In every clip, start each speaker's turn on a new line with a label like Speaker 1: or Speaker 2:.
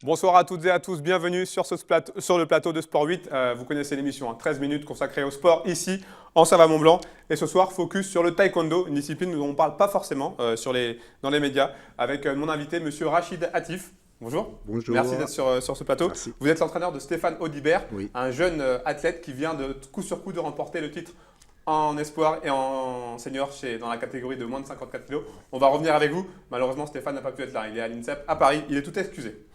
Speaker 1: Bonsoir à toutes et à tous, bienvenue sur le plateau de Sport 8. Vous connaissez l'émission, 13 minutes consacrée au sport ici en Savoie-Mont-Blanc. Et ce soir, focus sur le taekwondo, une discipline dont on ne parle pas forcément dans les médias, avec mon invité, monsieur Rachid Hatif. Bonjour.
Speaker 2: Bonjour.
Speaker 1: Merci d'être sur ce plateau.
Speaker 2: Merci.
Speaker 1: Vous êtes l'entraîneur de Stéphane Audibert,
Speaker 2: Oui.
Speaker 1: un jeune athlète qui vient de coup sur coup de remporter le titre en espoir et en senior dans la catégorie de moins de 54 kg. On va revenir avec vous. Malheureusement, Stéphane n'a pas pu être là. Il est à l'INSEP à Paris. Il est tout excusé.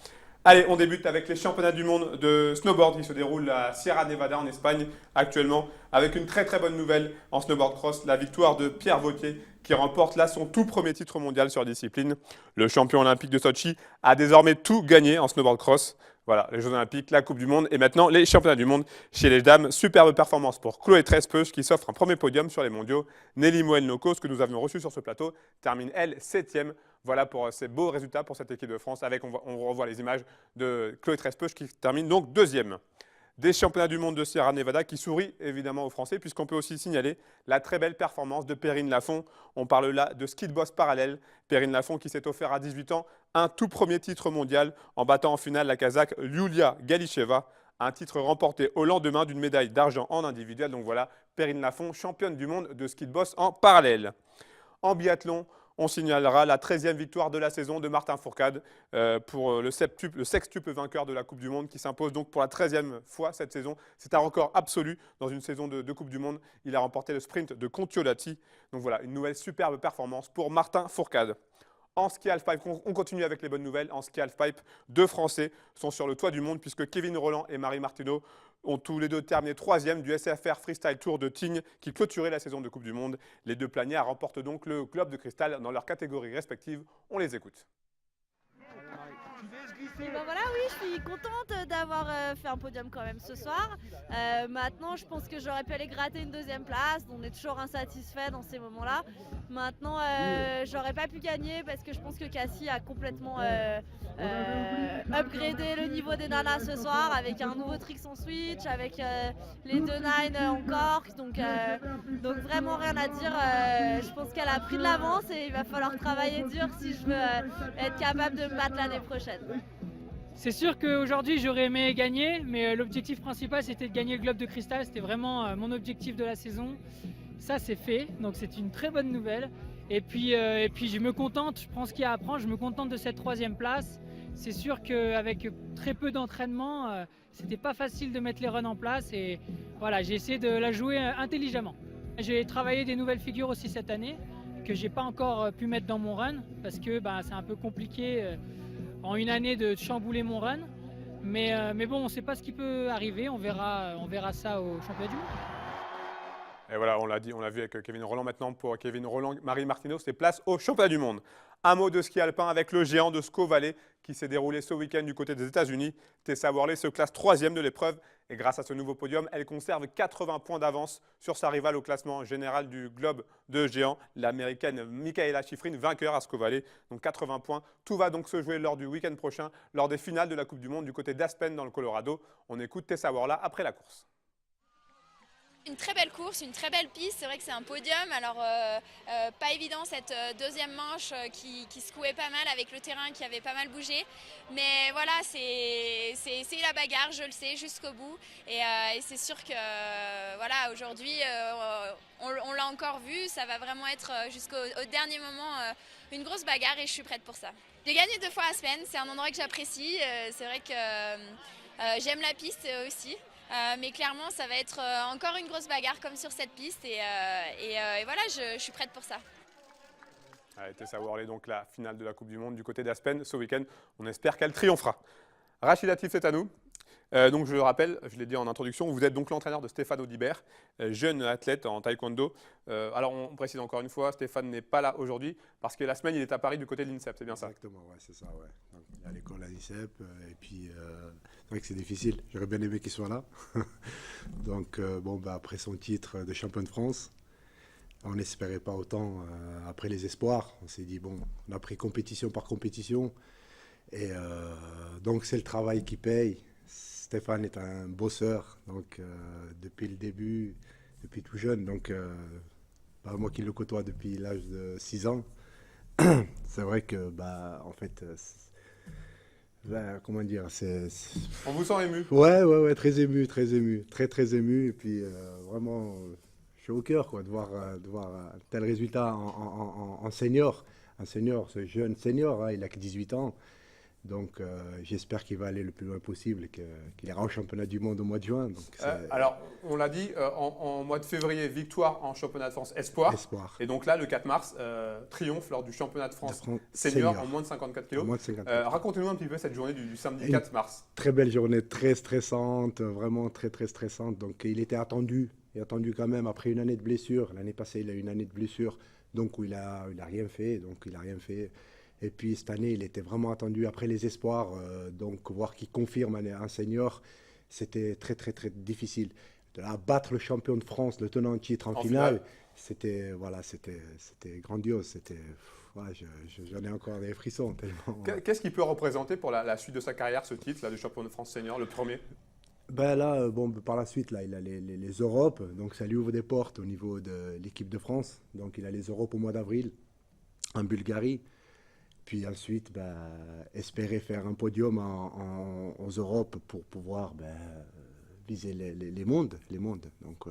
Speaker 1: Allez, on débute avec les championnats du monde de snowboard qui se déroulent à Sierra Nevada en Espagne actuellement, avec une très très bonne nouvelle en snowboard cross, la victoire de Pierre Vautier qui remporte là son tout premier titre mondial sur la discipline. Le champion olympique de Sochi a désormais tout gagné en snowboard cross. Voilà, les Jeux Olympiques, la Coupe du Monde et maintenant les championnats du monde chez les dames. Superbe performance pour Chloé Trespeuch qui s'offre un premier podium sur les mondiaux. Nelly Moel-Nocos, que nous avions reçue sur ce plateau, termine elle 7e. Voilà pour ces beaux résultats pour cette équipe de France. On revoit les images de Chloé Trespeuch qui termine donc 2e. Des championnats du monde de Sierra Nevada qui sourit évidemment aux Français puisqu'on peut aussi signaler la très belle performance de Perrine Lafont. On parle là de ski de boss parallèle. Perrine Lafont qui s'est offert à 18 ans un tout premier titre mondial en battant en finale la Kazakh Yulia Galicheva. Un titre remporté au lendemain d'une médaille d'argent en individuel. Donc voilà, Perrine Lafont, championne du monde de ski de boss en parallèle. En biathlon, on signalera la 13e victoire de la saison de Martin Fourcade pour le sextuple vainqueur de la Coupe du Monde qui s'impose donc pour la 13e fois cette saison. C'est un record absolu dans une saison de Coupe du Monde. Il a remporté le sprint de Kontiolahti. Donc voilà, une nouvelle superbe performance pour Martin Fourcade. En ski halfpipe, on continue avec les bonnes nouvelles. En ski halfpipe, 2 Français sont sur le toit du monde puisque Kevin Rolland et Marie Martineau ont tous les deux terminé 3e du SFR Freestyle Tour de Tignes qui clôturait la saison de Coupe du Monde. Les deux planières remportent donc le Globe de Cristal dans leurs catégories respectives. On les écoute.
Speaker 3: Et ben voilà, oui, je suis contente d'avoir fait un podium quand même ce soir. Maintenant, je pense que j'aurais pu aller gratter une 2e place. On est toujours insatisfait dans ces moments-là. Maintenant, j'aurais pas pu gagner parce que je pense que Cassie a complètement upgradé le niveau des nanas ce soir avec un nouveau trick en switch, avec les 2 nines en cork. Donc vraiment rien à dire. Je pense qu'elle a pris de l'avance et il va falloir travailler dur si je veux être capable de me battre l'année prochaine.
Speaker 4: C'est sûr qu'aujourd'hui j'aurais aimé gagner, mais l'objectif principal c'était de gagner le Globe de Cristal, c'était vraiment mon objectif de la saison. Ça c'est fait, donc c'est une très bonne nouvelle. Et puis je me contente, je prends ce qu'il y a à prendre, je me contente de cette 3e place. C'est sûr qu'avec très peu d'entraînement, c'était pas facile de mettre les runs en place et voilà, j'ai essayé de la jouer intelligemment. J'ai travaillé des nouvelles figures aussi cette année, que j'ai pas encore pu mettre dans mon run, parce que c'est un peu compliqué en une année de chambouler mon run, mais bon, on ne sait pas ce qui peut arriver, on verra ça au championnat du monde.
Speaker 1: Et voilà, on l'a vu avec Kevin Rolland. Maintenant, pour Kevin Rolland, Marie Martineau, c'est place au championnat du monde. Un mot de ski alpin avec le géant de Squaw Valley qui s'est déroulé ce week-end du côté des États-Unis. Tessa Worley se classe 3e de l'épreuve et grâce à ce nouveau podium, elle conserve 80 points d'avance sur sa rivale au classement général du globe de géant, l'américaine Michaela Schifrin, vainqueur à Squaw Valley. Donc 80 points. Tout va donc se jouer lors du week-end prochain, lors des finales de la Coupe du Monde du côté d'Aspen dans le Colorado. On écoute Tessa Worley après la course.
Speaker 5: Une très belle course, une très belle piste, c'est vrai que c'est un podium, alors pas évident cette 2e manche qui secouait pas mal avec le terrain qui avait pas mal bougé, mais voilà, c'est la bagarre, je le sais, jusqu'au bout, et c'est sûr que voilà, aujourd'hui on l'a encore vu, ça va vraiment être jusqu'au dernier moment une grosse bagarre et je suis prête pour ça. J'ai gagné 2 fois à Aspen, c'est un endroit que j'apprécie, c'est vrai que j'aime la piste aussi. Mais clairement, ça va être encore une grosse bagarre comme sur cette piste et voilà, je suis prête pour ça.
Speaker 1: Tessa Worley, donc la finale de la Coupe du Monde du côté d'Aspen ce week-end. On espère qu'elle triomphera. Rachid Hatif, c'est à nous. Donc je le rappelle, je l'ai dit en introduction, vous êtes donc l'entraîneur de Stéphane Audibert, jeune athlète en taekwondo. Alors on précise encore une fois, Stéphane n'est pas là aujourd'hui parce que la semaine il est à Paris du côté de l'INSEP, c'est bien ça?
Speaker 2: Exactement, ouais, c'est ça. Ouais. Donc, il y a l'école à l'INSEP et puis c'est vrai que c'est difficile. J'aurais bien aimé qu'il soit là. Donc après son titre de champion de France, on n'espérait pas autant après les espoirs. On s'est dit on a pris compétition par compétition et donc c'est le travail qui paye. Stéphane est un bosseur, donc depuis le début, depuis tout jeune, donc moi qui le côtoie depuis l'âge de 6 ans, c'est vrai que en fait Comment dire,
Speaker 1: On vous sent ému.
Speaker 2: ouais, très ému, très ému. Et puis vraiment, je suis au cœur quoi, de voir un tel résultat en senior. Un senior, ce jeune senior, hein, il a que 18 ans. Donc j'espère qu'il va aller le plus loin possible et qu'il ira au championnat du monde au mois de juin. Donc,
Speaker 1: Alors, on l'a dit, en mois de février, victoire en championnat de France Espoir.
Speaker 2: espoir.
Speaker 1: Et donc là, le 4 mars, triomphe lors du championnat de France senior en moins de 54 kg.
Speaker 2: En moins de 50 kilos.
Speaker 1: Racontez-nous un petit peu cette journée du samedi 4 mars.
Speaker 2: Très belle journée, très stressante, vraiment très stressante. Donc il était attendu quand même après une année de blessure. L'année passée, il a eu une année de blessure, donc où il a rien fait. Et puis cette année, il était vraiment attendu après les espoirs. Donc voir qu'il confirme un senior, c'était très difficile. De là, battre le champion de France, le tenant en titre en finale, c'était grandiose. J'en ai encore des frissons tellement.
Speaker 1: Qu'est-ce qu'il peut représenter pour la suite de sa carrière, ce titre là, de champion de France senior, le premier?
Speaker 2: Ben là, par la suite, là, il a les Europes, donc ça lui ouvre des portes au niveau de l'équipe de France. Donc il a les Europes au mois d'avril en Bulgarie. Puis ensuite, espérer faire un podium aux Europes pour pouvoir viser les mondes. Donc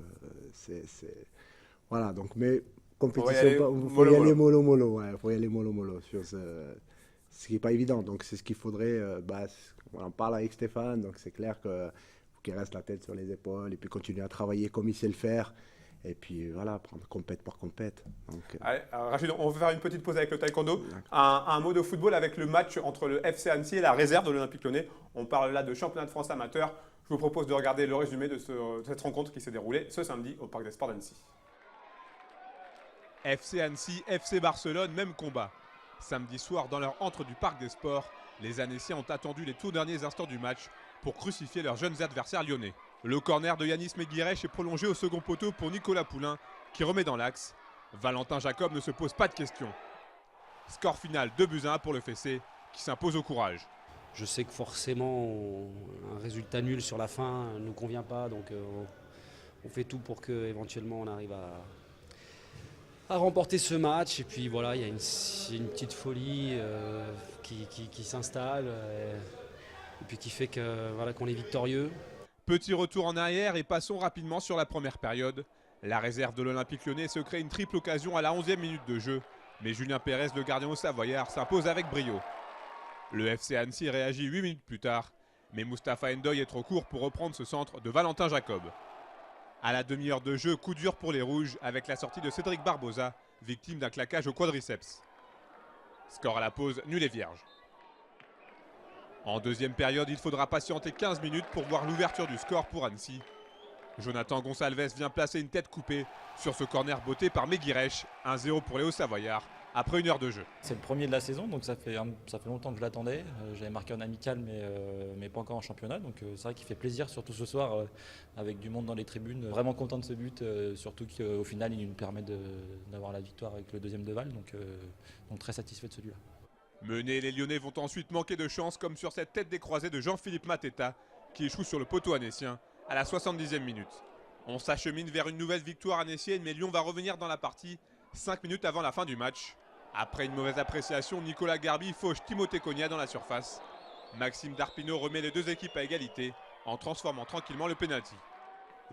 Speaker 2: voilà. Donc mais compétition, il faut y aller mollo. Ouais, faut y aller mollo sur ce qui n'est pas évident. Donc c'est ce qu'il faudrait. On en parle avec Stéphane. Donc c'est clair que faut qu'il reste la tête sur les épaules et puis continuer à travailler comme il sait le faire. Et puis voilà, prendre compète par compète.
Speaker 1: Allez, Rachid, on va faire une petite pause avec le taekwondo. Un mot de football avec le match entre le FC Annecy et la réserve de l'Olympique Lyonnais. On parle là de championnat de France amateur. Je vous propose de regarder le résumé de cette rencontre qui s'est déroulée ce samedi au Parc des Sports d'Annecy.
Speaker 6: FC Annecy, FC Barcelone, même combat. Samedi soir, dans leur antre du Parc des Sports, les Annéciens ont attendu les tout derniers instants du match pour crucifier leurs jeunes adversaires lyonnais. Le corner de Yanis Meguirech est prolongé au second poteau pour Nicolas Poulain qui remet dans l'axe. Valentin Jacob ne se pose pas de questions. Score final 2-1 pour le Fessé qui s'impose au courage.
Speaker 7: Je sais que forcément un résultat nul sur la fin ne nous convient pas, donc on fait tout pour qu'éventuellement on arrive à remporter ce match. Et puis voilà, il y a une petite folie qui s'installe et puis qui fait qu'on est victorieux.
Speaker 6: Petit retour en arrière et passons rapidement sur la première période. La réserve de l'Olympique Lyonnais se crée une triple occasion à la 11e minute de jeu. Mais Julien Pérez, le gardien au Savoyard, s'impose avec brio. Le FC Annecy réagit 8 minutes plus tard. Mais Mustapha Ndoye est trop court pour reprendre ce centre de Valentin Jacob. À la demi-heure de jeu, coup dur pour les Rouges avec la sortie de Cédric Barbosa, victime d'un claquage au quadriceps. Score à la pause, nul et vierge. En deuxième période, il faudra patienter 15 minutes pour voir l'ouverture du score pour Annecy. Jonathan Gonsalves vient placer une tête coupée sur ce corner botté par Meguirech. 1-0 pour les Hauts-Savoyards après une heure de jeu.
Speaker 8: C'est le premier de la saison, donc ça fait longtemps que je l'attendais. J'avais marqué en amical, mais pas encore en championnat. Donc c'est vrai qu'il fait plaisir, surtout ce soir, avec du monde dans les tribunes. Vraiment content de ce but, surtout qu'au final, il nous permet d'avoir la victoire avec le deuxième de Val. Donc très satisfait de celui-là.
Speaker 6: Menés, les Lyonnais vont ensuite manquer de chance, comme sur cette tête décroisée de Jean-Philippe Mateta, qui échoue sur le poteau annécien à la 70e minute. On s'achemine vers une nouvelle victoire annécienne, mais Lyon va revenir dans la partie 5 minutes avant la fin du match. Après une mauvaise appréciation, Nicolas Garbi fauche Timothée Cogna dans la surface. Maxime Darpino remet les deux équipes à égalité en transformant tranquillement le pénalty.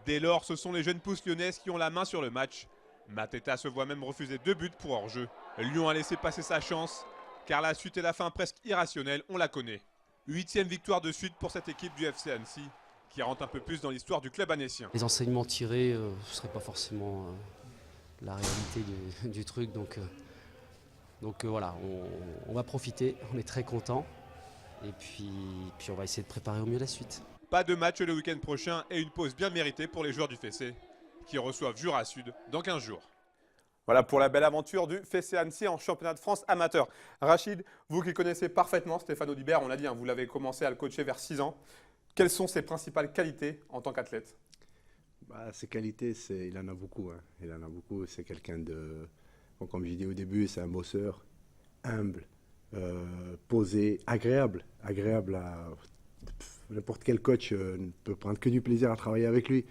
Speaker 6: Dès lors, ce sont les jeunes pousses lyonnaises qui ont la main sur le match. Mateta se voit même refuser 2 buts pour hors-jeu. Lyon a laissé passer sa chance, car la suite et la fin presque irrationnelle, on la connaît. 8e victoire de suite pour cette équipe du FC Annecy, qui rentre un peu plus dans l'histoire du club annécien.
Speaker 7: Les enseignements tirés, ce ne serait pas forcément la réalité du truc, donc voilà, on va profiter, on est très contents, et puis on va essayer de préparer au mieux la suite.
Speaker 6: Pas de match le week-end prochain et une pause bien méritée pour les joueurs du Fessé, qui reçoivent Jura Sud dans 15 jours.
Speaker 1: Voilà pour la belle aventure du FC Annecy en championnat de France amateur. Rachid, vous qui connaissez parfaitement Stéphane Audibert, on l'a dit, vous l'avez commencé à le coacher vers 6 ans. Quelles sont ses principales qualités en tant qu'athlète?
Speaker 2: Ses qualités, il en a beaucoup. Il en a beaucoup. C'est quelqu'un de, comme j'ai dit au début, c'est un bosseur, humble, posé, agréable n'importe quel coach ne peut prendre que du plaisir à travailler avec lui.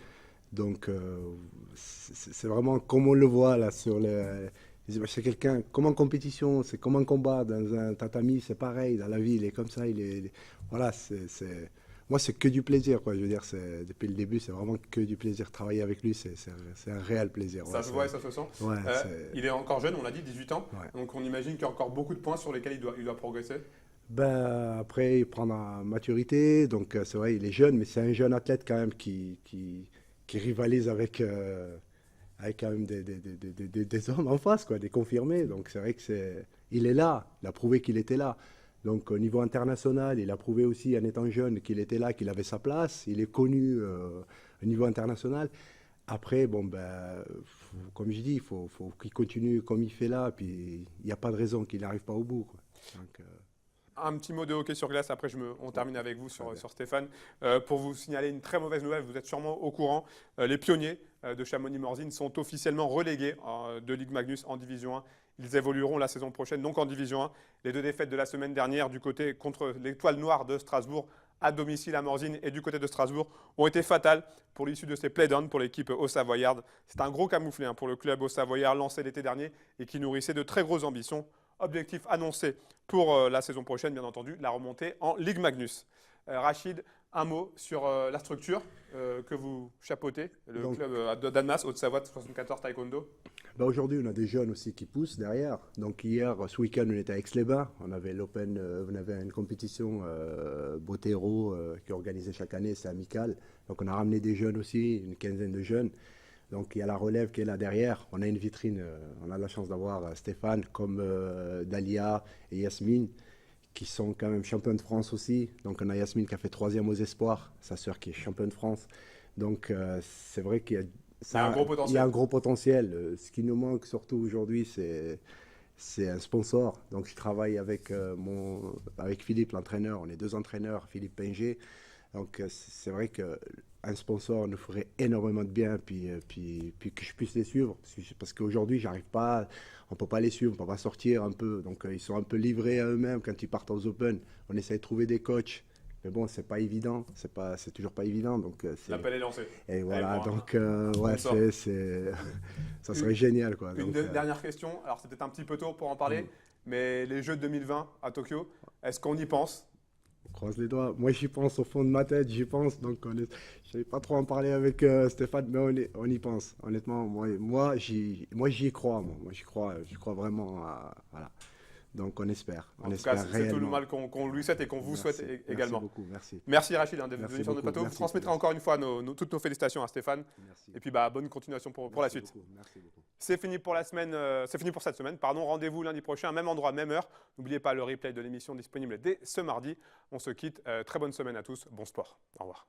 Speaker 2: Donc, c'est vraiment comme on le voit là sur C'est quelqu'un, comme en compétition, c'est comme en combat, dans un tatami, c'est pareil, dans la vie, il est comme ça, voilà, moi, c'est que du plaisir, quoi. Je veux dire, depuis le début, c'est vraiment que du plaisir. Travailler avec lui, c'est un réel plaisir.
Speaker 1: Ça se voit et ça se sent.
Speaker 2: Ouais,
Speaker 1: il est encore jeune, on l'a dit, 18 ans.
Speaker 2: Ouais.
Speaker 1: Donc on imagine qu'il y a encore beaucoup de points sur lesquels il doit progresser.
Speaker 2: Ben, après, il prend la maturité. Donc, c'est vrai, il est jeune, mais c'est un jeune athlète quand même qui rivalise avec quand même des hommes en face, quoi, des confirmés. Donc, c'est vrai il est là. Il a prouvé qu'il était là. Donc au niveau international, il a prouvé aussi en étant jeune qu'il était là, qu'il avait sa place. Il est connu au niveau international. Après, bon, comme je dis, il faut qu'il continue comme il fait là. Puis il n'y a pas de raison qu'il n'arrive pas au bout, quoi. Donc,
Speaker 1: un petit mot de hockey sur glace, après on termine avec vous sur Stéphane. Pour vous signaler une très mauvaise nouvelle, vous êtes sûrement au courant, les pionniers de Chamonix-Morzine sont officiellement relégués de Ligue Magnus en Division 1. Ils évolueront la saison prochaine, donc en Division 1. Les 2 défaites de la semaine dernière du côté contre l'Étoile Noire de Strasbourg à domicile à Morzine et du côté de Strasbourg ont été fatales pour l'issue de ces play-downs pour l'équipe haut-savoyarde. C'est un gros camouflet pour le club haut-savoyard lancé l'été dernier et qui nourrissait de très grosses ambitions. Objectif annoncé pour la saison prochaine, bien entendu, la remontée en Ligue Magnus. Rachid, un mot sur la structure que vous chapeautez, le club d'Annemasse, Haute-Savoie 74 Taekwondo.
Speaker 2: Aujourd'hui, on a des jeunes aussi qui poussent derrière. Donc hier, ce week-end, on était à Aix-les-Bains. On avait une compétition Botero qui est organisée chaque année, c'est amical. Donc on a ramené des jeunes aussi, une quinzaine de jeunes. Donc il y a la relève qui est là derrière. On a une vitrine, on a la chance d'avoir Stéphane comme Dalia et Yasmine qui sont quand même championnes de France aussi. Donc on a Yasmine qui a fait 3e aux espoirs, sa sœur qui est championne de France. Donc c'est vrai qu'il y a un gros potentiel. Ce qui nous manque surtout aujourd'hui, c'est un sponsor. Donc je travaille avec Philippe, l'entraîneur. On est 2 entraîneurs, Philippe Pinger. Donc c'est vrai qu'un sponsor nous ferait énormément de bien, puis que je puisse les suivre. Parce qu'aujourd'hui, j'arrive pas, on ne peut pas les suivre, on ne peut pas sortir un peu. Donc ils sont un peu livrés à eux-mêmes quand ils partent aux Open. On essaie de trouver des coachs. Mais bon, c'est pas évident, c'est toujours pas évident. Donc
Speaker 1: l'appel est lancé.
Speaker 2: Et voilà, donc ouais, ça serait génial, quoi.
Speaker 1: Une dernière question. Alors c'est peut-être un petit peu tôt pour en parler, mais les Jeux de 2020 à Tokyo, est-ce qu'on y pense?
Speaker 2: On croise les doigts. Moi, j'y pense au fond de ma tête, j'y pense. Donc, je ne savais pas trop en parler avec Stéphane, mais on y pense. Honnêtement, moi, j'y crois. Moi, j'y crois vraiment. Voilà. Donc on espère.
Speaker 1: En tout cas, c'est tout le mal qu'on lui souhaite et qu'on vous souhaite également.
Speaker 2: Merci beaucoup, merci.
Speaker 1: Merci Rachid d'être venu sur notre plateau. Vous transmettrez encore une fois toutes nos félicitations à Stéphane.
Speaker 2: Merci.
Speaker 1: Et puis bonne continuation pour la suite.
Speaker 2: Merci beaucoup.
Speaker 1: C'est fini pour cette semaine. Rendez-vous lundi prochain, même endroit, même heure. N'oubliez pas le replay de l'émission disponible dès ce mardi. On se quitte. Très bonne semaine à tous. Bon sport. Au revoir.